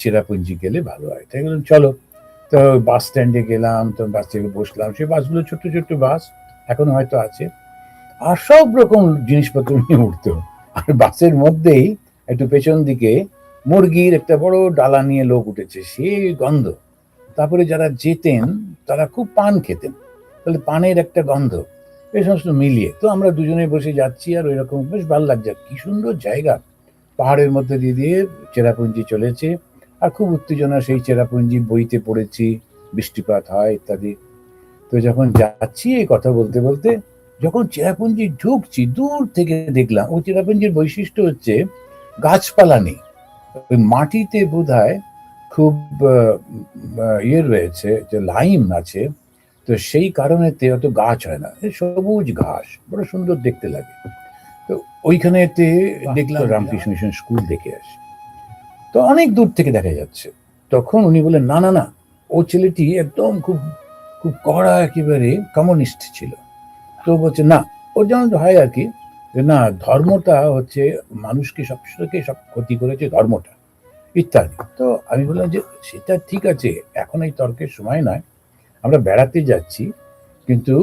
চেরাপুঞ্জি গেলে ভালো হয়। তাই বললাম চলো। তো বাস স্ট্যান্ডে গেলাম, তো বাস থেকে বসলাম। সেই বাসগুলো ছোট্ট ছোট্ট বাস, এখনো হয়তো আছে। আর সব রকম জিনিসপত্র নিয়ে উঠতো। আর বাসের মধ্যেই একটু পেছন দিকে মুরগির একটা বড় ডালা নিয়ে লোক উঠেছে, সে গন্ধ। তারপরে যারা যেতেন তারা খুব পান খেতেন, তাহলে পানের একটা গন্ধ, এই সমস্ত মিলিয়ে তো আমরা দুজনে বসে যাচ্ছি। আর ওই রকম বেশ ভালো লাগছে, কি সুন্দর জায়গা। পাহাড়ের মধ্যে দিয়ে দিয়ে চেরাপুঞ্জি চলেছে, আর খুব উত্তেজনা, সেই চেরাপুঞ্জি বইতে পড়েছি, বৃষ্টিপাত হয় ইত্যাদি। তো যখন যাচ্ছি এই কথা বলতে বলতে, যখন চেরাপুঞ্জি ঢুকছি, দূর থেকে দেখলাম ও চেরাপুঞ্জির বৈশিষ্ট্য হচ্ছে গাছপালা নেই। ওই মাটিতে বোধহয় খুব ইয়ে রয়েছে, যে লাইম আছে, তো সেই কারণেতে অত গাছ হয় না, সবুজ ঘাস, বড় সুন্দর দেখতে লাগে। তো ওইখানেতে দেখলাম রামকৃষ্ণ মিশন স্কুল দেখে আসি। তো অনেক দূর থেকে দেখা যাচ্ছে। তখন উনি বললেন না না না, ও ছেলেটি একদম খুব খুব কড়া একেবারে কমিউনিস্ট ছিল। তো বলছে না, ওর যেমন হয় আর কি, যে না, ধর্মটা হচ্ছে মানুষকে সবসময় সব ক্ষতি করেছে ধর্মটা, ইত্যাদি। তো আমি বললাম যে সেটা ঠিক আছে, এখন এই তর্কের সময় নয়, আমরা বেড়াতে যাচ্ছি, কিন্তু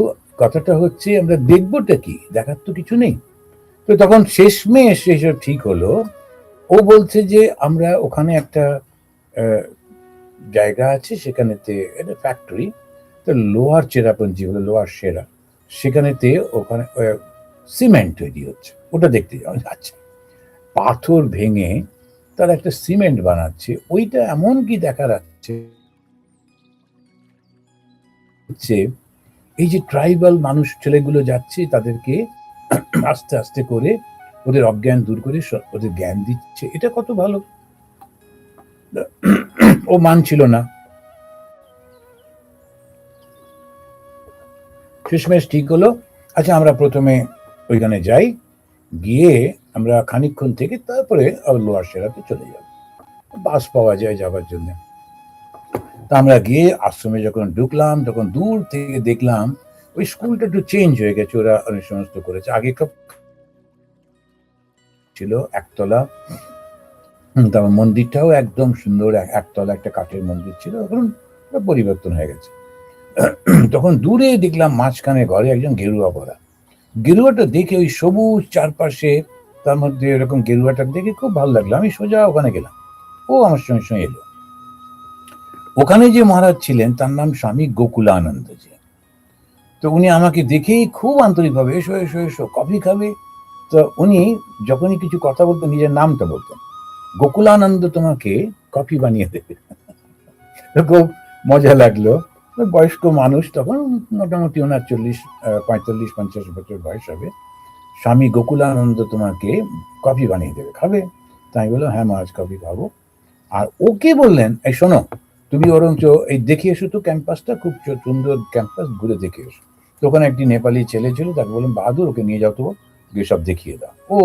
কথাটা হচ্ছে আমরা দেখবোটা কি, দেখার তো কিছু নেই। তো তখন শেষমেশ সেসব ঠিক হলো। ও বলছে যে আমরা ওখানে একটা আহ, জায়গা আছে, সেখানেতে একটা ফ্যাক্টরি, তো লোহার চেরাপুঞ্জি হলো লোহার সেরা, সেখানেতে ওখানে সিমেন্ট তৈরি হচ্ছে, ওটা দেখতে যাওয়া যাচ্ছে। পাথর ভেঙে তারা একটা সিমেন্ট বানাচ্ছে, ওইটা এমন কি দেখা যাচ্ছে হচ্ছে এই যে ট্রাইবাল মানুষ ছেলেগুলো যাচ্ছে, তাদেরকে আস্তে আস্তে করে ওদের অজ্ঞান দূর করে ওদের জ্ঞান দিচ্ছে, এটা কত ভালো। ও মানছিল না। শেষমেশ ঠিক হলো, আচ্ছা আমরা প্রথমে ওইখানে যাই, গিয়ে আমরা খানিকক্ষণ থেকে তারপরে লোয়ার সেরাতে চলে যাব, বাস পাওয়া যায় যাবার জন্য। তা আমরা গিয়ে আশ্রমে যখন ঢুকলাম, তখন দূর থেকে দেখলাম ওই স্কুলটা একটু চেঞ্জ হয়ে গেছে, ওরা অনেক সমস্ত করেছে। আগে ছিল একতলা, তারপর মন্দিরটাও একদম সুন্দর, একতলা একটা কাঠের মন্দির ছিল, এখন পরিবর্তন হয়ে গেছে। তখন দূরে দেখলাম মাঝখানে ঘরে একজন গেরুয়া পরা, গেরুয়াটা দেখে ওই সবুজ চারপাশে, তার মধ্যে এরকম গেরুয়াটা দেখে খুব ভালো লাগলো। আমি সোজা ওখানে গেলাম, ও আমার সঙ্গে সঙ্গে এলো। ওখানে যে মহারাজ ছিলেন তার নাম স্বামী গোকুলানন্দজি। তো উনি আমাকে দেখেই খুব আন্তরিকভাবে, এসো এসো এসো, কফি খাবে। তো উনি যখনই কিছু কথা বলতেন নিজের নামটা বলতেন, গোকুলানন্দ তোমাকে কফি বানিয়ে দেবে। খুব মজা লাগলো। বয়স্ক মানুষ তখন, মোটামুটি ওনার 45-50 বছর বয়স হবে। স্বামী গোকুলানন্দ তোমাকে কফি বানিয়ে দেবে, খাবে? তাই বললো হ্যাঁ মহারাজ, কফি খাবো। আর ওকে বললেন এই শোনো, তুমি বরঞ্চ এই দেখে এসো তো ক্যাম্পাসটা, খুব সুন্দর ক্যাম্পাস, ঘুরে দেখে এসো। তো ওখানে একটি নেপালি ছেলে ছিল, তাকে বললাম বাহাদুর ওকে নিয়ে যাও তো, গিয়ে সব দেখিয়ে দাও। ও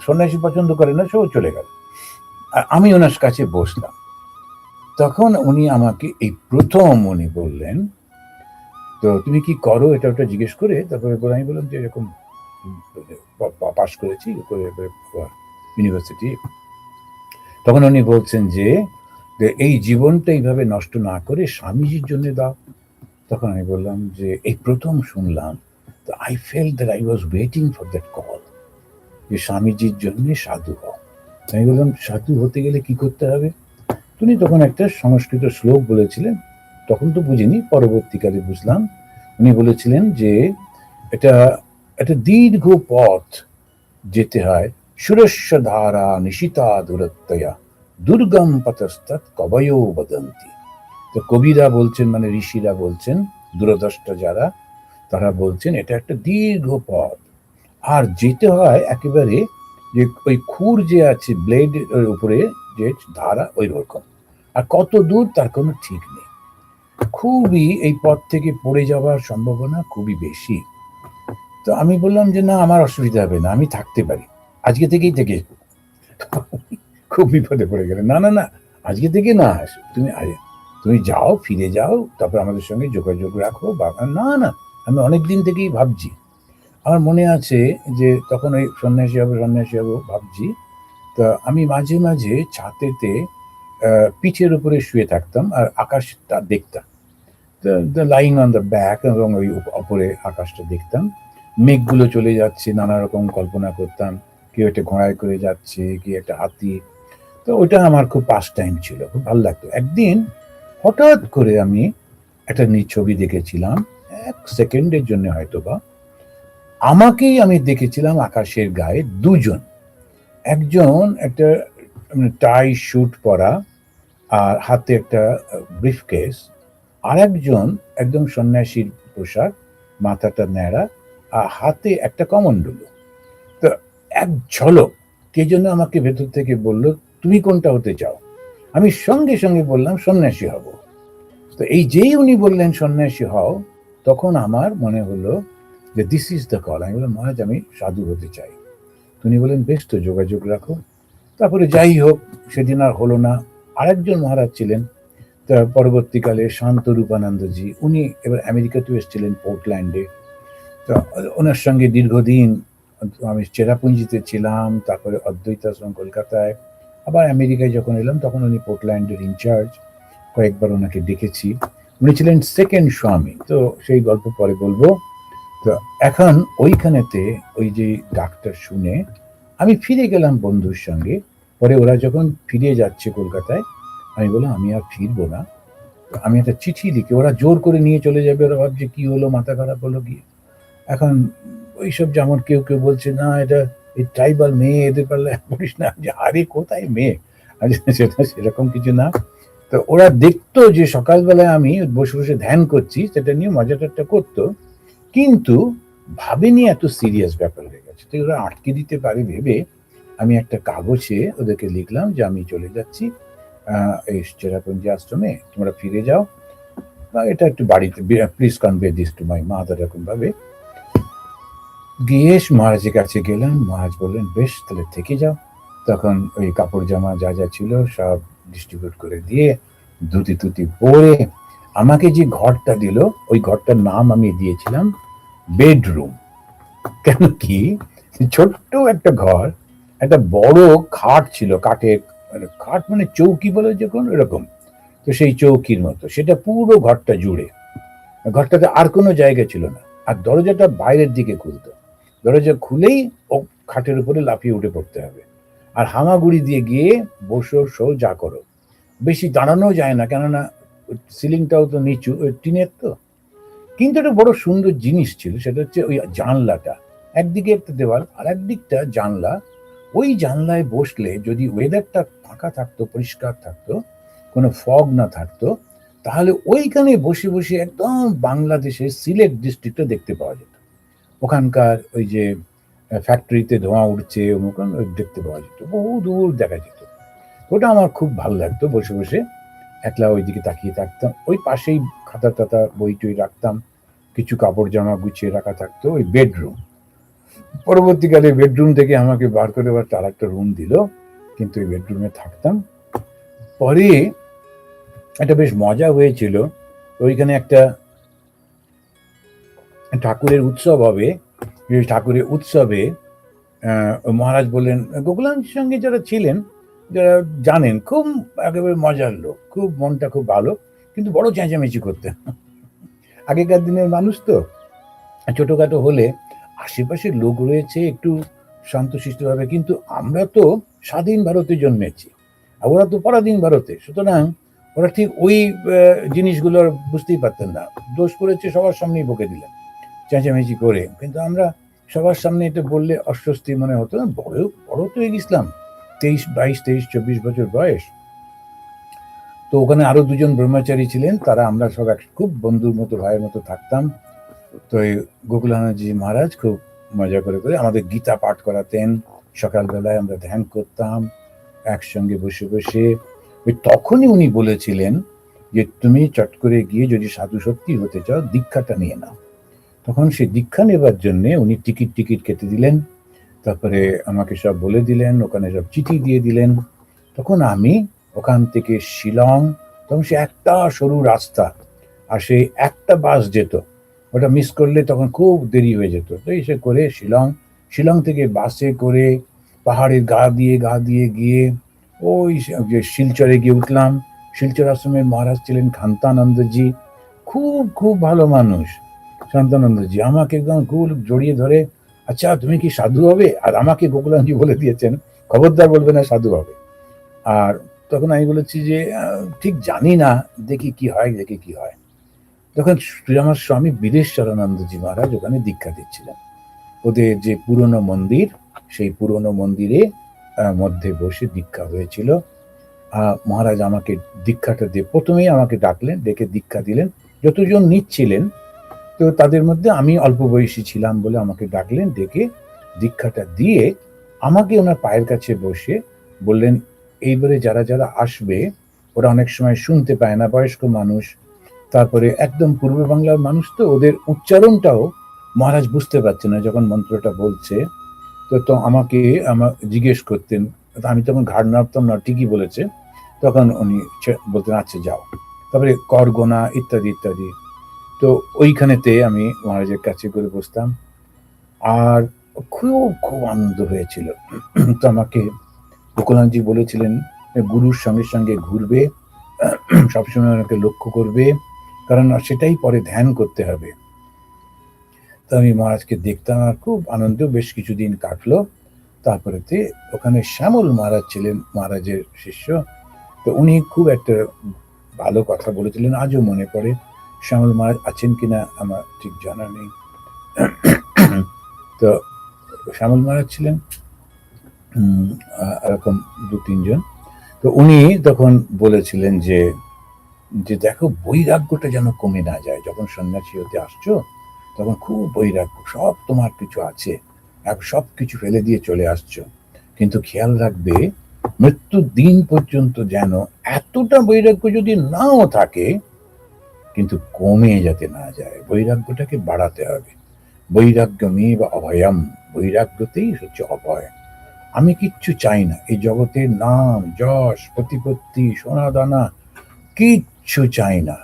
সন্ন্যাসী পছন্দ করে না, সেও চলে গেল। আর আমি ওনার কাছে বসলাম। তখন উনি আমাকে এই প্রথম উনি বললেন, তো তুমি কি করো এটা ওটা জিজ্ঞেস করে, তারপরে আমি বললাম যে এরকম পাশ করেছি ইউনিভার্সিটি। তখন উনি বলছেন যে এই জীবনটা এইভাবে নষ্ট না করে স্বামীজির জন্য দাও। তখন আমি বললাম যে এই প্রথম শুনলাম, তো I fail that I was waiting for that call, যে স্বামীজির জন্য সাধু হও। আমি বললাম সাধু হতে গেলে কি করতে হবে? তিনি তখন একটা সংস্কৃত শ্লোক বলেছিলেন, তখন তো বুঝিনি, পরবর্তীকালে বুঝলাম। উনি বলেছিলেন যে এটা একটা দীর্ঘ পথ যেতে হয়, সুরস্য ধারা নিশিতা দূরত্বয়া দুর্গম পথস্তৎ কবয়ো বদন্তি। তো কবিরা বলছেন, মানে ঋষিরা বলছেন, দূরদ্রষ্টা যারা, তারা বলছেন এটা একটা দীর্ঘ পথ, আর যেতে হয় একেবারে যে ওই খুর যে আছে ব্লেড উপরে যে ধারা, ওই রকম, আর কত দূর তার কোনো ঠিক নেই। খুবই এই পথ থেকে পড়ে যাওয়ার সম্ভাবনা খুবই বেশি। তো আমি বললাম যে না, আমার অসুবিধা হবে না, আমি থাকতে পারি, আজকে থেকেই থেকে। খুব বিপদে পড়ে গেলে, না না না, আজকে থেকে না, তুমি তুমি যাও, ফিরে যাও, তারপর আমাদের সঙ্গে যোগাযোগ রাখো। বাবা না না, আমি অনেক দিন থেকেই ভাবছি। আমার মনে আছে যে তখন ওই সন্ন্যাসী হবো সন্ন্যাসী হবো ভাবছি। তা আমি মাঝে মাঝে ছাতেতে পিঠের উপরে শুয়ে থাকতাম আর আকাশটা দেখতাম, লাইং অন দ্য ব্যাক, এবং ওই উপরে আকাশটা দেখতাম, মেঘগুলো চলে যাচ্ছে, নানা রকম কল্পনা করতাম, কেউ একটা ঘোড়ায় করে যাচ্ছে, কেউ একটা হাতি। তো ওটা আমার খুব পাস টাইম ছিল, খুব ভালো লাগতো। একদিন হঠাৎ করে আমি একটা ছবি দেখেছিলাম, 1 সেকেন্ডের জন্য হয়তো বা, আমাকেই আমি দেখেছিলাম আকাশের গায়ে দুজন, একজন একটা টাই শুট পরা আর হাতে একটা ব্রিফকেস, আর একজন একদম সন্ন্যাসীর পোশাক, মাথাটা ন্যাড়া আর হাতে একটা কমণ্ডলু। তো এক ঝলক কে যেন আমাকে ভেতর থেকে বলল, তুমি কোনটা হতে চাও? আমি সঙ্গে সঙ্গে বললাম সন্ন্যাসী হব। তো এই যেই উনি বললেন সন্ন্যাসী হও, তখন আমার মনে হলো যে দিস ইজ দ্য কল। আমি বললাম, মহারাজ আমি সাধু হতে চাই। উনি বলেন, বেশ তো, যোগাযোগ রাখো। তারপরে যাই হোক, সেদিন আর হলো না। আরেকজন মহারাজ ছিলেন, তার পরবর্তীকালে শান্ত রূপানন্দজি, উনি এবার আমেরিকাতে এসেছিলেন, পোর্টল্যান্ডে। তো ওনার সঙ্গে দীর্ঘদিন আমি চেরাপুঞ্জিতে ছিলাম, তারপরে অদ্বৈত আশ্রম কলকাতায়, আবার আমেরিকায় যখন এলাম তখন উনি পোর্টল্যান্ডের ইনচার্জ, কয়েকবার ওনাকে দেখেছি। উনি ছিলেন সেকেন্ড স্বামী, তো সেই গল্প পরে বলবো। তো এখন ওইখানেতে ওই যে ডাক্তার শুনে আমি ফিরে গেলাম বন্ধুর সঙ্গে। পরে ওরা যখন ফিরে যাচ্ছে কলকাতায়, আমি বললাম আমি আর ফিরবো না, আমি একটা চিঠি লিখে, ওরা জোর করে নিয়ে চলে যাবে, ওরা ভাবছে কি হলো, মাথা খারাপ হলো কি। এখন ওইসব, যেমন কেউ কেউ বলছে না এটা এই ট্রাইবাল মেয়ে, এদের পারলে বলিস না, যে আরে কোথায় মেয়ে, সেটা সেরকম কিছু না। তো ওরা দেখতো যে সকালবেলায় আমি বসে বসে ধ্যান করছি, সেটা নিয়ে মজা ঠাট্টা করতো, কিন্তু ভাবেনি এত সিরিয়াস ব্যাপার হয়ে গেছে। তো ওরা আটকে দিতে পারে ভেবে আমি একটা কাগজে ওদেরকে লিখলাম যে আমি চলে যাচ্ছি এই চেরাপুঞ্জি আশ্রমে, তোমরা ফিরে যাও, বা এটা একটু বাড়িতে please convey this to my mother, এরকম ভাবে। গিয়ে মহারাজের কাছে গেলাম, মহারাজ বললেন বেশ তাহলে থেকে যাও। তখন ওই কাপড় জামা যা যা ছিল সব ডিস্ট্রিবিউট করে দিয়ে, ধুতি টুতি পরে আমাকে যে ঘরটা দিল, ওই ঘরটার নাম আমি দিয়েছিলাম বেডরুম। কেন কি, ছোট্ট একটা ঘর, একটা বড় খাট ছিল, কাঠের, মানে খাট মানে চৌকি বলে যখন এরকম, তো সেই চৌকির মতো সেটা পুরো ঘরটা জুড়ে। ঘরটাতে আর কোনো জায়গা ছিল না, আর দরজাটা বাইরের দিকে খুলতো, দরজা খুলেই ও খাটের উপরে লাফিয়ে উঠে পড়তে হবে, আর হামাগুড়ি দিয়ে গিয়ে বসো শো যা করো, বেশি দাঁড়ানো যায় না, কেননা সিলিংটাও তো নিচু, টিনের তো। কিন্তু একটা বড় সুন্দর জিনিস ছিল, সেটা হচ্ছে ওই জানলাটা, একদিকে একটা দেওয়াল আর একদিকটা জানলা। ওই জানলায় বসলে যদি ওয়েদারটা ফাঁকা থাকতো, পরিষ্কার থাকতো, কোনো ফগ না থাকতো, তাহলে ওইখানে বসে বসে একদম বাংলাদেশের সিলেট ডিস্ট্রিক্টটা দেখতে পাওয়া যেত। ওখানকার ওই যে ফ্যাক্টরিতে ধোঁয়া উঠছে দেখতে পাওয়া যেত, বহু দূর দেখা যেত। ওটা আমার খুব ভালো লাগতো, বসে বসে একলা ওইদিকে তাকিয়ে থাকতাম। ওই পাশেই খাতা টাতা বই টই রাখতাম, কিছু কাপড় জামা গুছিয়ে রাখা থাকতো। ওই বেডরুম, পরবর্তীকালে বেডরুম থেকে আমাকে বার করে আবার তার একটা রুম দিল, কিন্তু ওই বেডরুমে থাকতাম। পরে একটা বেশ মজা হয়েছিল, ওইখানে একটা ঠাকুরের উৎসব হবে, ঠাকুরের উৎসবে মহারাজ বললেন, গোকুলানন্দের সঙ্গে যারা ছিলেন, যারা জানেন, খুব একেবারে মজার লোক, খুব মনটা খুব ভালো, কিন্তু বড় চেঁচামেচি করতেন। আগেকার দিনের মানুষ তো, ছোটখাটো হলে আশেপাশের লোক রয়েছে একটু শান্তশিষ্টভাবে, কিন্তু আমরা তো স্বাধীন ভারতে জন্মেছি, আর ওরা তো পরাধীন ভারতে, সুতরাং ওরা ঠিক ওই জিনিসগুলো বুঝতেই পারতেন না। দোষ করেছে সবার সামনেই বকে দিলেন চেঁচামেচি করে, কিন্তু আমরা সবার সামনে এটা বললে অস্বস্তি মনে হতো না। বড় বড় তো হয়ে গেছিলাম, 23, 22, 23, 24 বছর বয়স। তো ওখানে আরো দুজন ব্রহ্মচারী ছিলেন, তারা, আমরা সব খুব বন্ধুর মতো, ভাইয়ের মতো থাকতাম। তো এই গোকুলানন্দজি মহারাজ খুব মজা করে করে আমাদের গীতা পাঠ করাতেন, সকালবেলায় আমরা ধ্যান করতাম একসঙ্গে বসে বসে। ওই তখনই উনি বলেছিলেন যে তুমি চট করে গিয়ে যদি সাধু সত্যি হতে চাও, দীক্ষাটা নিয়ে নাও। তখন সেই দীক্ষা নেবার জন্য উনি টিকিট টিকিট কেটে দিলেন, তারপরে আমাকে সব বলে দিলেন, ওখানে সব চিঠি দিয়ে দিলেন। তখন আমি ওখান থেকে শিলং, তখন সে একটা সরু রাস্তা, আর সেই একটা বাস যেত, ওটা মিস করলে তখন খুব দেরি হয়ে যেত। তো এসে করে শিলং, শিলং থেকে বাসে করে পাহাড়ের গা দিয়ে গিয়ে ওই যে শিলচরে গিয়ে উঠলাম। শিলচর আশ্রমের মহারাজ ছিলেন শান্তানন্দজি, খুব খুব ভালো মানুষ। শান্তানন্দজি আমাকে একদম খুব জড়িয়ে ধরে, আচ্ছা তুমি কি সাধু হবে? আর আমাকে গোকুলানজি বলে দিয়েছেন খবরদার বলবে না সাধু হবে। আর তখন আমি বলেছি যে ঠিক জানি না, দেখি কি হয়, দেখি কি হয়। তখন আমার স্বামী বিদেশ্বরানন্দজি মহারাজ ওখানে দীক্ষা দিচ্ছিলেন। ওদের যে পুরনো মন্দির, সেই পুরনো মন্দিরে মধ্যে বসে দীক্ষা হয়েছিল। মহারাজ আমাকে দীক্ষাটা দিয়ে প্রথমেই আমাকে ডাকলেন, ডেকে দীক্ষা দিলেন। যতজন নিচ্ছিলেন তো তাদের মধ্যে আমি অল্প বয়সী ছিলাম বলে আমাকে ডাকলেন, ডেকে দীক্ষাটা দিয়ে আমাকে ওনার পায়ের কাছে বসে বললেন, এইবারে যারা যারা আসবে ওরা অনেক সময় শুনতে পায় না, বয়স্ক মানুষ, তারপরে একদম পূর্ব বাংলার মানুষ, তো ওদের উচ্চারণটাও মহারাজ বুঝতে পারছে না যখন মন্ত্রটা বলছে। তো আমাকে জিজ্ঞেস করতেন, আমি তখন ঘাড় নাড়তাম না, ঠিকই বলেছে। তখন উনি বলতেন আচ্ছা যাও, তারপরে করগোনা ইত্যাদি ইত্যাদি। তো ওইখানেতে আমি মহারাজের কাছে করে বসতাম, আর খুব খুব আনন্দ হয়েছিল। তো আমাকে গোকুলানজি বলেছিলেন গুরুর সঙ্গে সঙ্গে ঘুরবে, সবসময় ওনাকে লক্ষ্য করবে, কারণ সেটাই পরে ধ্যান করতে হবে। তো আমি মহারাজকে দেখতাম, আর খুব আনন্দ বেশ কিছুদিন কাটলো। তারপরেতে ওখানে শ্যামল মহারাজ ছিলেন মহারাজের শিষ্য। তো উনি খুব একটা ভালো কথা বলেছিলেন, আজও মনে পড়ে। শ্যামল মহারাজ আছেন কিনা আমার ঠিক জানা নেই। তো শ্যামল মহারাজ ছিলেন এরকম 2-3 জন। তো উনি তখন বলেছিলেন যে যে দেখো বৈরাগ্যটা যেন কমে না যায়, যখন সন্ন্যাসী হতে আসছো তখন খুব বৈরাগ্য, সব তোমার কিছু আছে, সব কিছু ফেলে দিয়ে চলে আসছো, কিন্তু খেয়াল রাখবে মৃত্যুর দিন পর্যন্ত যেন এতটা বৈরাগ্য যদি নাও থাকে কিন্তু কমে যাতে না যায়, বৈরাগ্যটাকে বাড়াতে হবে। বৈরাগ্যমে বা অভয়ম, বৈরাগ্যতেই হচ্ছে অভয়। আমি কিচ্ছু চাই না এই জগতের নাম যশ প্রতিপত্তি সোনা দানা, কিচ্ছু চাই না,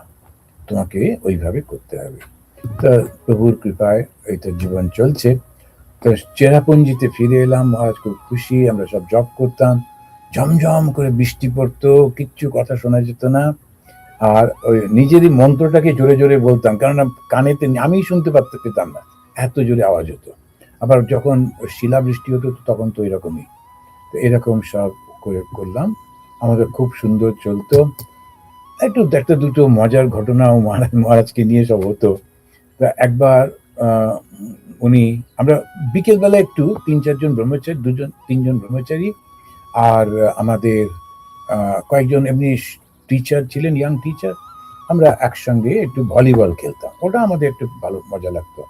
তোমাকে ওইভাবে করতে হবে। তা প্রভুর কৃপায় এইটা জীবন চলছে। তো চেরাপুঞ্জিতে ফিরে এলাম, মহারাজ খুব খুশি, আমরা সব জব করতাম, ঝমঝম করে বৃষ্টি পড়তো, কিচ্ছু কথা শোনা যেত না। আর ওই নিজেরই মন্ত্রটাকে জোরে জোরে বলতাম, কেননা কানেতে আমি শুনতে পেতাম না, এত জোরে আওয়াজ হতো। আবার যখন শিলাবৃষ্টি হতো তখন তো এরকমই। তো এরকম সব করে করলাম, আমাদের খুব সুন্দর চলতো। একটু একটা দুটো মজার ঘটনাও মহারাজকে নিয়ে সব হতো। তা একবার উনি, আমরা বিকেলবেলা একটু 3-4 জন ব্রহ্মচারী, 2-3 জন ব্রহ্মচারী আর আমাদের কয়েকজন এমনি টিচার ছিলেন, ইয়াং টিচার, আমরা একসঙ্গে একটু ভলিবল খেলতাম, ওটা আমাদের একটু ভালো মজা লাগতো।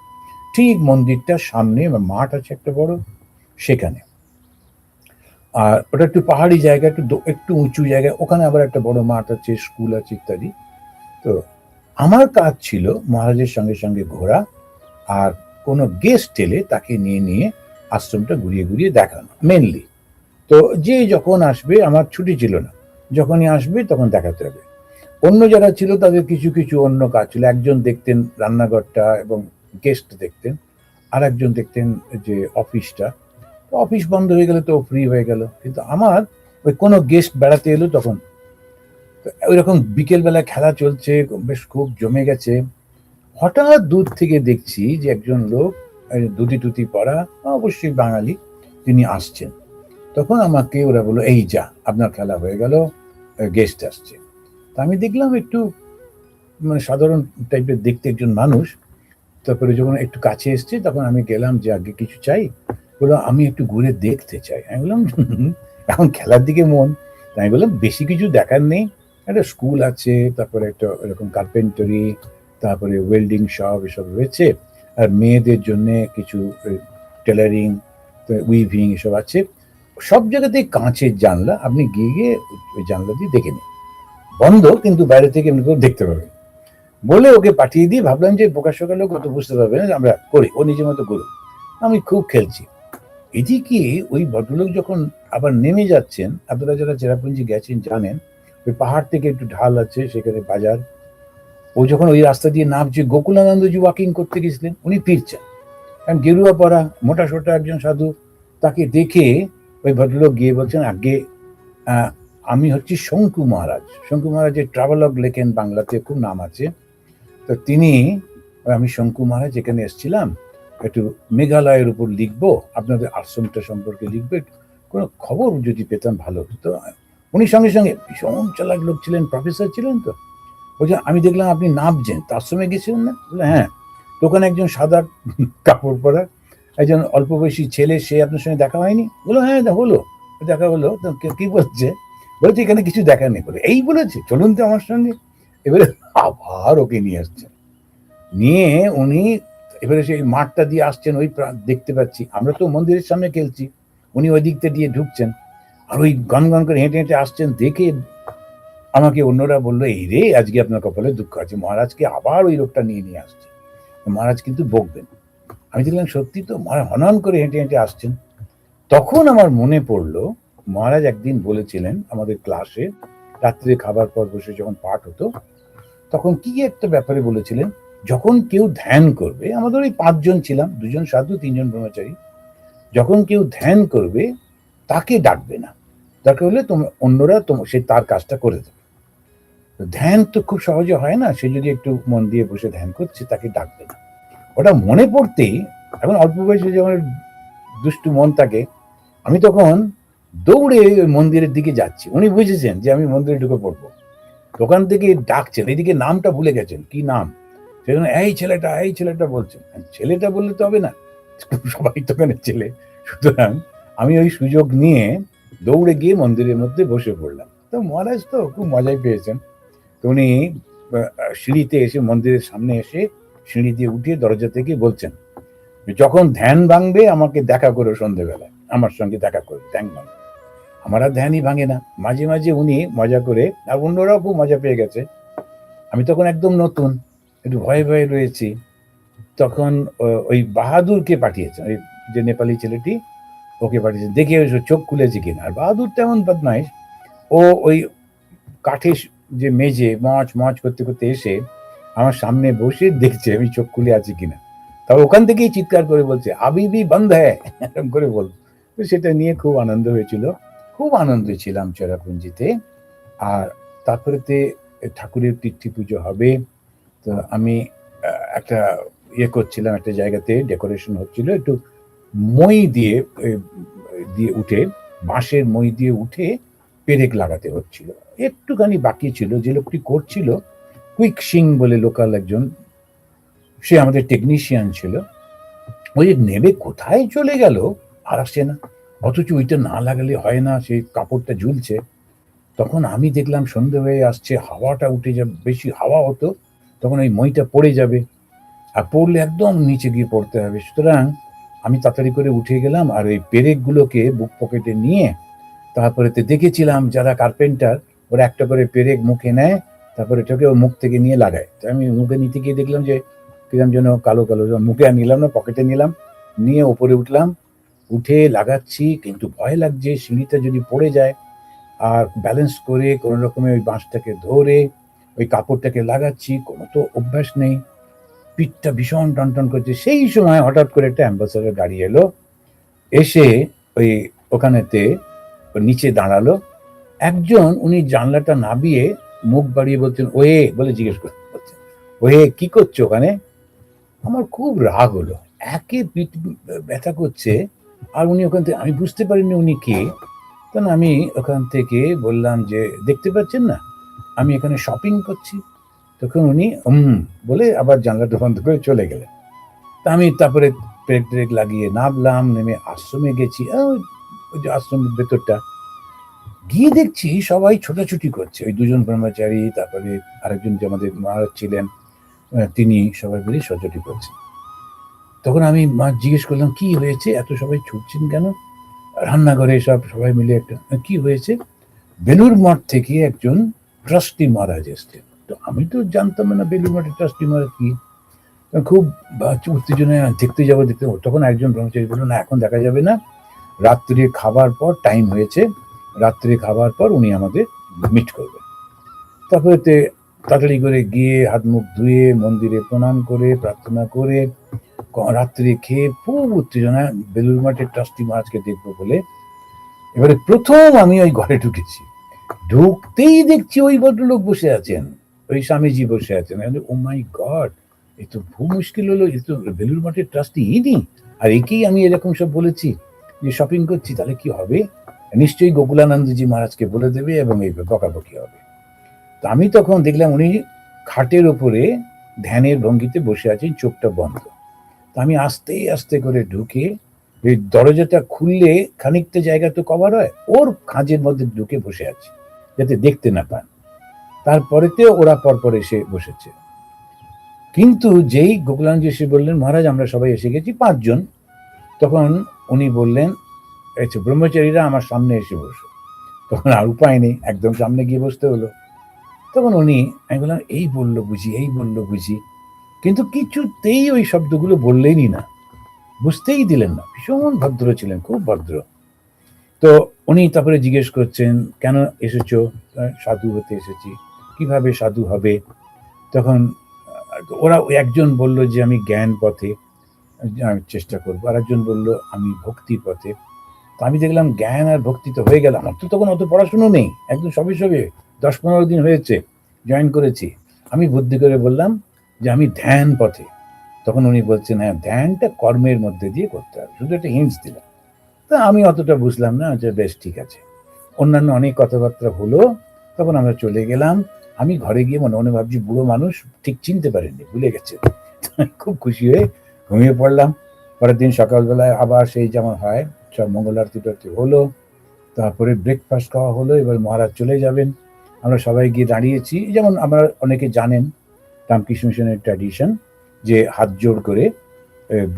ঠিক মন্দিরটার সামনে মাঠ আছে একটা বড়, সেখানে। আর ওটা একটু পাহাড়ি জায়গা, একটু উঁচু জায়গা, ওখানে আবার একটা বড় মাঠ আছে, স্কুল আছে ইত্যাদি। তো আমার কাজ ছিল মহারাজের সঙ্গে সঙ্গে ঘোরা, আর কোনো গেস্ট এলে তাকে নিয়ে নিয়ে আশ্রমটা ঘুরিয়ে ঘুরিয়ে দেখানো মেনলি। তো যে যখন আসবে, আমার ছুটি ছিল না, যখনই আসবে তখন দেখাতে হবে। অন্য যারা ছিল তাদের কিছু কিছু অন্য কাজ ছিল, একজন দেখতেন রান্নাঘরটা এবং গেস্ট দেখতেন, আর একজন দেখতেন যে অফিসটা। অফিস বন্ধ হয়ে গেলে তো ফ্রি হয়ে গেল, কিন্তু আমার ওই কোনো গেস্ট বেড়াতে এলো তখন। ওই রকম বিকেলবেলা খেলা চলছে, বেশ খুব জমে গেছে। হঠাৎ দূর থেকে দেখছি যে একজন লোক ধুতি টুতি পরা, অবশ্যই বাঙালি, তিনি আসছেন। তখন আমাকে ওরা বললো, এই যা আপনার খেলা হয়ে গেল, গেস্ট আসছে। তা আমি দেখলাম একটু মানে সাধারণ টাইপের দেখতে একজন মানুষ। তারপরে যখন একটু কাছে এসছে তখন আমি গেলাম যে আগে কিছু চাই, বললো আমি একটু ঘুরে দেখতে চাই। আমি বললাম এখন খেলার দিকে মন, আমি বললাম বেশি কিছু দেখার নেই, একটা স্কুল আছে, তারপরে একটা এরকম কার্পেন্টারি, তারপরে ওয়েল্ডিং শপ এসব রয়েছে, আর মেয়েদের জন্য কিছু টেলারিং উইভিং এসব আছে। সব জায়গাতেই কাঁচের জানলা, আপনি গিয়ে গিয়ে ওই জানলা দিয়ে দেখে নিন, বন্ধ কিন্তু বাইরে থেকে এমনি করে দেখতে পাবেন। বলে ওকে পাঠিয়ে দিয়ে ভাবলাম যে বোকা শোকা লোক অত বুঝতে পারবে না, আমরা করি, ও নিজের মতো করুক, আমি খুব খেলছি। এদিকে ওই ভদ্রলোক যখন আবার নেমে যাচ্ছেন, আপনারা যারা চেরাপুঞ্জি গেছেন জানেন, ওই পাহাড় থেকে একটু ঢাল আছে, সেখানে বাজার। ও যখন ওই রাস্তা দিয়ে নামছে, গোকুলানন্দজি ওয়াকিং করতে গেছিলেন, উনি ফিরছেন, গেরুয়া পরা মোটা সোটা একজন সাধু, তাকে দেখে ওই ভদ্রলোক গিয়ে বলছেন, আগে আমি হচ্ছি শঙ্কু মহারাজ। শঙ্কু মহারাজের ট্রাভেলগ লেখেন, বাংলাতে খুব নাম আছে। তো তিনি, আমি শঙ্কু মহারাজ এখানে এসেছিলাম, একটু মেঘালয়ের উপর লিখবো, আপনাদের আশ্রমটা সম্পর্কে লিখবে, কোনো খবর যদি পেতাম ভালো হতো। তো উনি সঙ্গে সঙ্গে, ভীষণ চালাক লোক ছিলেন, প্রফেসর ছিলেন, তো বলছে আমি দেখলাম আপনি নাবছেন, তো আশ্রমে গেছিলেন না? বলে হ্যাঁ। তো ওখানে একজন সাদা কাপড় পরা একজন অল্প বয়সী ছেলে, সে আপনার সঙ্গে দেখা হয়নি? বলো হ্যাঁ হলো, দেখা হলো। তো কি বলছে? বলছে এখানে কিছু দেখা নেই। বলে এই বলেছে, চলুন তো আমার সঙ্গে। এবারে আবার ওকে নিয়ে আসছে, নিয়ে উনি এবারে সেই মাঠটা দিয়ে আসছেন, ওই দেখতে পাচ্ছি, আমরা তো মন্দিরের সামনে খেলছি, উনি ওই দিকটা দিয়ে ঢুকছেন, আর ওই গন গন করে হেঁটে হেঁটে আসছেন। দেখে আমাকে অন্যরা বললো, এই রে আজকে আপনার কপালে দুঃখ আছে, মহারাজকে আবার ওই লোকটা নিয়ে নিয়ে আসছে, মহারাজ কিন্তু বকবেন। আমি দেখলাম সত্যি তো, হনন করে হেঁটে হেঁটে আসছেন। তখন আমার মনে পড়লো, মহারাজ একদিন বলেছিলেন আমাদের ক্লাসে, রাত্রে খাবার পর বসে যখন পাঠ হতো, তখন কি একটা ব্যাপারে বলেছিলেন, যখন কেউ ধ্যান করবে, আমাদের ওই 5 জন ছিলাম, 2 জন সাধু 3 জন ব্রহ্মচারী, যখন কেউ ধ্যান করবে তাকে ডাকবে না, দরকার হলে অন্যরা সে তার কাজটা করে দেবে। ধ্যান তো খুব সহজে হয় না, সে যদি একটু মন দিয়ে বসে ধ্যান করছে তাকে ডাকবে না। ওটা মনে পড়তেই, এখন অল্প বয়সে যখন দুষ্টু মন থাকে, আমি তখন দৌড়ে মন্দিরের দিকে যাচ্ছি। উনি বুঝেছেন যে আমি মন্দিরে ঢুকে পড়বো, দোকান থেকে ডাকছেন, এদিকে নামটা ভুলে গেছেন, কি নাম, সেজন্য এই ছেলেটা, এই ছেলেটা বলছেন। ছেলেটা বললে তো হবে না, সবাই তো ওখানে ছেলে। সুতরাং আমি ওই সুযোগ নিয়ে দৌড়ে গিয়ে মন্দিরের মধ্যে বসে পড়লাম। তো মহারাজ তো খুব মজাই পেয়েছেন। তো উনি সিঁড়িতে এসে, মন্দিরের সামনে এসে সিঁড়ি দিয়ে উঠে দরজা থেকে বলছেন, যখন ধ্যান ভাঙবে আমাকে দেখা করো, সন্ধ্যেবেলায় আমার সঙ্গে দেখা করো, ধ্যান ভাঙবে। আমার আর ধ্যানই ভাঙে না। মাঝে মাঝে উনি মজা করে, আর অন্যরাও খুব মজা পেয়ে গেছে, আমি তখন একদম নতুন, একটু ভয়ে ভয়ে রয়েছি, তখন ওই বাহাদুরকে পাঠিয়েছেন, ওই যে নেপালি ছেলেটি, ওকে পাঠিয়েছেন, দেখে চোখ খুলেছে কিনা। আর বাহাদুর তেমন বদমাইশ, ও ওই কাঠের যে মেঝে মচ মচ করতে করতে এসে আমার সামনে বসে দেখছে আমি চোখ খুলে আছি কিনা। তবে ওখান থেকেই চিৎকার করে বলছে আবিবি বন্ধ হ্যাঁ, এরকম করে বলবো। তো সেটা নিয়ে খুব আনন্দ হয়েছিল, খুব আনন্দে ছিলাম চেরাপুঞ্জিতে। আর তারপরেতে ঠাকুরের তিথি পুজো হবে, তো আমি একটা করছিলাম, একটা জায়গাতে ডেকোরেশন হচ্ছিল, একটু মই দিয়ে দিয়ে উঠে, বাঁশের মই দিয়ে উঠে পেরেক লাগাতে হচ্ছিল, একটুখানি বাকি ছিল। যে লোকটি করছিল, কুইক সিং বলে লোকাল একজন, সে আমাদের টেকনিশিয়ান ছিল। ওই নেবে কোথায় চলে গেল, আর আসছে না, অথচ ওইটা না লাগালে হয় না, সেই কাপড়টা ঝুলছে। তখন আমি দেখলাম সন্ধে হয়ে আসছে, হাওয়াটা উঠে যাবে, বেশি হাওয়া হতো তখন ওই মইটা পড়ে যাবে, আর পড়লে একদম নিচে গিয়ে পড়তে হবে। সুতরাং আমি তাড়াতাড়ি করে উঠে গেলাম, আর ওই পেরেকগুলোকে বুক পকেটে নিয়ে, তারপরে দেখেছিলাম যারা কার্পেন্টার, ওরা একটা করে পেরেক মুখে নেয়, তারপরে এটাকে ওর মুখ থেকে নিয়ে লাগায়। তো আমি মুখে নিতে গিয়ে দেখলাম যে কিরম যেন কালো কালো, মুখে আর নিলাম না, পকেটে নিলাম, নিয়ে ওপরে উঠলাম, উঠে লাগাচ্ছি, কিন্তু ভয় লাগছে সিঁড়িটা যদি পড়ে যায়। আর ব্যালেন্স করে কোনো রকমে ওই বাঁশটাকে ধরে ওই কাপড়টাকে লাগাচ্ছি, কোনো তো অভ্যাস নেই, পিঠটা ভীষণ টনটন করছে। সেই সময় হঠাৎ করে একটা অ্যাম্বাসেডর গাড়ি এলো, এসে ওই ওখানেতে নিচে দাঁড়ালো একজন, উনি জানলাটা নাবিয়ে মুখ বাড়িয়ে বলছেন ওয়ে বলে জিজ্ঞেস করতে বলছেন, ওয়ে কি করছো ওখানে? আমার খুব রাগ হলো, একে পিঠ ব্যথা করছে, আর উনি ওখান থেকে, আমি বুঝতে পারিনি উনি কে। তখন আমি ওখান থেকে বললাম যে দেখতে পাচ্ছেন না আমি এখানে শপিং করছি। তখন উনি বলে আবার জানলাটা বন্ধ করে চলে গেলেন। তা আমি তারপরে ব্রেক ট্রেক লাগিয়ে নামলাম, নেমে আশ্রমে গেছি। ওই যে আশ্রমের ভেতরটা গিয়ে দেখছি সবাই ছোটাছুটি করছে, ওই 2 জন ব্রহ্মচারী, তারপরে আরেকজন যে আমাদের মহারাজ ছিলেন, তিনি সবাই মিলে ছোটাছুটি করছেন। তখন আমি মা জিজ্ঞেস করলাম কি হয়েছে, এত সবাই ছুটছেন কেন? রান্নাঘরে সবাই মিলে একটা, কি হয়েছে? বেলুর মঠ থেকে একজন ট্রাস্টি মহারাজ এসছেন। তো আমি তো জানতাম না বেলুর মঠের ট্রাস্টি মহারাজ কি। খুব উত্তেজনায় দেখতে যাবো দেখতে, তখন একজন ব্রহ্মচারী বলল না এখন দেখা যাবে না, রাত্রে খাবার পর টাইম হয়েছে, রাত্রে খাবার পর উনি আমাদের মিট করবেন। তারপরে তাড়াতাড়ি করে গিয়ে হাত মুখ ধুয়ে মন্দিরে প্রণাম করে প্রার্থনা করে রাত্রে খেয়ে খুব উত্তেজনা, বেলুর মঠের ট্রাস্টি মহারাজকে দেখবো বলে। এবারে প্রথম আমি ওই ঘরে ঢুকেছি, ঢুকতেই দেখছি ওই ভদ্রলোক বসে আছেন, ওই স্বামীজি বসে আছেন। ও মাই গড, এ তো খুব মুশকিল হলো, এ তো বেলুড় মঠের ট্রাস্টি ইনি, আর একেই আমি এরকম সব বলেছি যে শপিং করছি, তাহলে কি হবে, নিশ্চয়ই গোকুলানন্দজি মহারাজকে বলে দেবে এবং এই বকাবকি হবে। তো আমি তখন দেখলাম উনি খাটের ওপরে ধ্যানের ভঙ্গিতে বসে আছেন, চোখটা বন্ধ। তো আমি আস্তে আস্তে করে ঢুকে, ওই দরজাটা খুললে খানিকটা জায়গা তো কভার হয়, ওর খাঁজের মধ্যে ঢুকে বসে আছি যাতে দেখতে না পান। তারপরেতে ওরা পরপর এসে বসেছে। কিন্তু যেই গোকুলানন্দ এসে বললেন মহারাজ আমরা সবাই এসে গেছি 5 জন, তখন উনি বললেন ব্রহ্মচারীরা আমার সামনে এসে বসো। তখন আর উপায় নেই, একদম সামনে গিয়ে বসতে হলো। তখন উনি, আমি বললাম এই বললো বুঝি, এই বললো বুঝি, কিন্তু কিছুতেই ওই শব্দগুলো বললেনই না, বুঝতেই দিলেন না। ভীষণ ভদ্র ছিলেন, খুব ভদ্র। তো উনি তারপরে জিজ্ঞেস করছেন কেন এসেছো, সাধু হতে এসেছি। কিভাবে সাধু হবে? তখন ওরা একজন বলল যে আমি জ্ঞান পথে চেষ্টা করবো, আর একজন বললো আমি ভক্তির পথে। তো আমি দেখলাম জ্ঞান আর ভক্তি তো হয়ে গেল, আমার তো তখন অত পড়াশুনো নেই, একদম সবে সবে 10-15 দিন হয়েছে জয়েন করেছি। আমি বুদ্ধি করে বললাম যে আমি ধ্যান পথে। তখন উনি বলছেন হ্যাঁ ধ্যানটা কর্মের মধ্যে দিয়ে করতে হবে, শুধু একটা হিন্টস দিলাম। তা আমি অতটা বুঝলাম না, যে বেশ ঠিক আছে। অন্যান্য অনেক কথাবার্তা হলো, তখন আমরা চলে গেলাম। আমি ঘরে গিয়ে মনে মনে ভাবছি বুড়ো মানুষ ঠিক চিনতে পারেননি, ভুলে গেছে। খুব খুশি হয়ে ঘুমিয়ে পড়লাম। পরের দিন সকালবেলায় আবার সেই যেমন হয় সব মঙ্গল আরতি টারতি হলো, তারপরে ব্রেকফাস্ট খাওয়া হলো। এবার মহারাজ চলে যাবেন, আমরা সবাই গিয়ে দাঁড়িয়েছি। যেমন আমরা অনেকে জানেন রামকৃষ্ণ মিশনের ট্র্যাডিশন, যে হাত জোর করে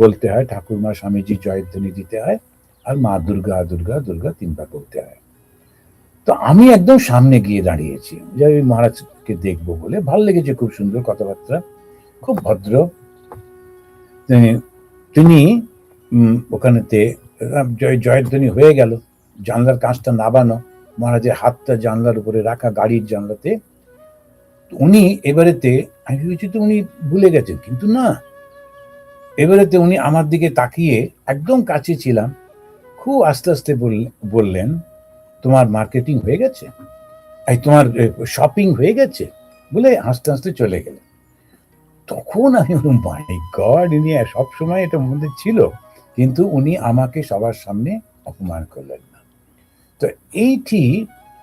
বলতে হয় ঠাকুরমা স্বামীজি জয়ধ্বনি দিতে হয়, আর মা দুর্গা দুর্গা দুর্গা 3 বার বলতে হয়। তো আমি একদম সামনে গিয়ে দাঁড়িয়েছি, যে ওই মহারাজকে দেখবো বলে। ভালো লেগেছে, খুব সুন্দর কথাবার্তা, খুব ভদ্র। তিনি ওখানেতে জয়ধ্বনি হয়ে গেল, জানলার কাঁচটা নাবানো, মহারাজের হাতটা জানলার উপরে রাখা, গাড়ির জানলাতে। উনি এবারেতে, আমি ভেবেছি তো উনি ভুলে গেছেন, কিন্তু না, এবারেতে উনি আমার দিকে তাকিয়ে, একদম কাছে ছিলাম, খুব আস্তে আস্তে বললেন তোমার মার্কেটিং হয়ে গেছে, এই তোমার শপিং হয়ে গেছে, বলে হাসতে হাসতে চলে গেলেন। তখন আমি বললাম মাই গড, ইনি সবসময় এটা মধ্যে ছিল, কিন্তু উনি আমাকে সবার সামনে অপমান করলেন না। তো এইটি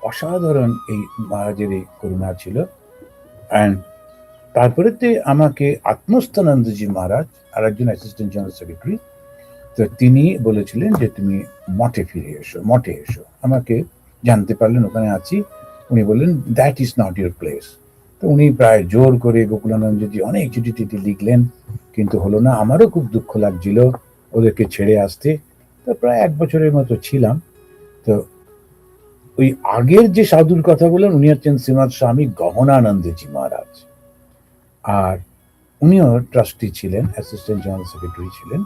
অসাধারণ এই মহারাজের এই করুণা ছিল। অ্যান্ড তারপরেতে আমাকে আত্মস্থানন্দজি মহারাজ, আর একজন অ্যাসিস্ট্যান্ট জেনারেল সেক্রেটারি, তো তিনি বলেছিলেন যে তুমি মঠে ফিরে এসো, মঠে এসো। আমাকে জানতে পারলেন ওখানে আছি, উনি বললেন that is not your place. তো উনি প্রায় জোর করে গোকুলানন্দজি অনেক চিঠি টিঠি লিখলেন, কিন্তু হলো না। আমারও খুব দুঃখ লাগছিল ওদেরকে ছেড়ে আসতে। তো প্রায় 1 বছরের মতো ছিলাম। তো ওই আগের যে সাধুর কথা বললেন উনি হচ্ছেন শ্রীমৎ স্বামী গহনানন্দজি মহারাজ, আর উনিও ট্রাস্টি ছিলেন, অ্যাসিস্ট্যান্ট জেনারেল সেক্রেটারি ছিলেন,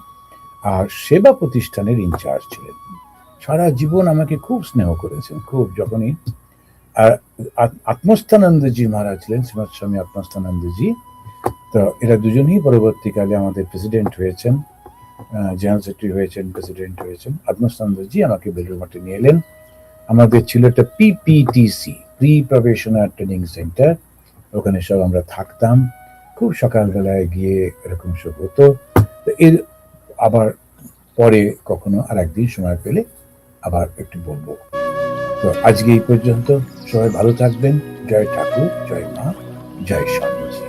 আর সেবা প্রতিষ্ঠানের ইনচার্জ ছিলেন। সারা জীবন আমাকে খুব স্নেহ করেছেন, খুব। যখনই আর আত্মস্থানন্দজি মহারাজ ছিলেন, শ্রীমৎ স্বামী আত্মস্থানন্দজি। তো এরা দুজনেই পরবর্তীকালে আমাদের প্রেসিডেন্ট হয়েছেন, জেনারেল সেক্রেটারি হয়েছেন, প্রেসিডেন্ট হয়েছেন। আত্মস্থানন্দজি আমাকে বেলুড় মঠে নিয়ে এলেন। আমাদের ছিল একটা পিপিটিসি, প্রি প্রফেশনাল ট্রেনিং সেন্টার, ওখানে সব আমরা থাকতাম। খুব সকালবেলায় গিয়ে এরকম সব হতো। এর আবার পরে কখনো আর একদিন সময় পেলে আবার একটু বলবো। তো আজকে এই পর্যন্ত, সবাই ভালো থাকবেন। জয় ঠাকুর, জয় মা, জয় স্বামীজি।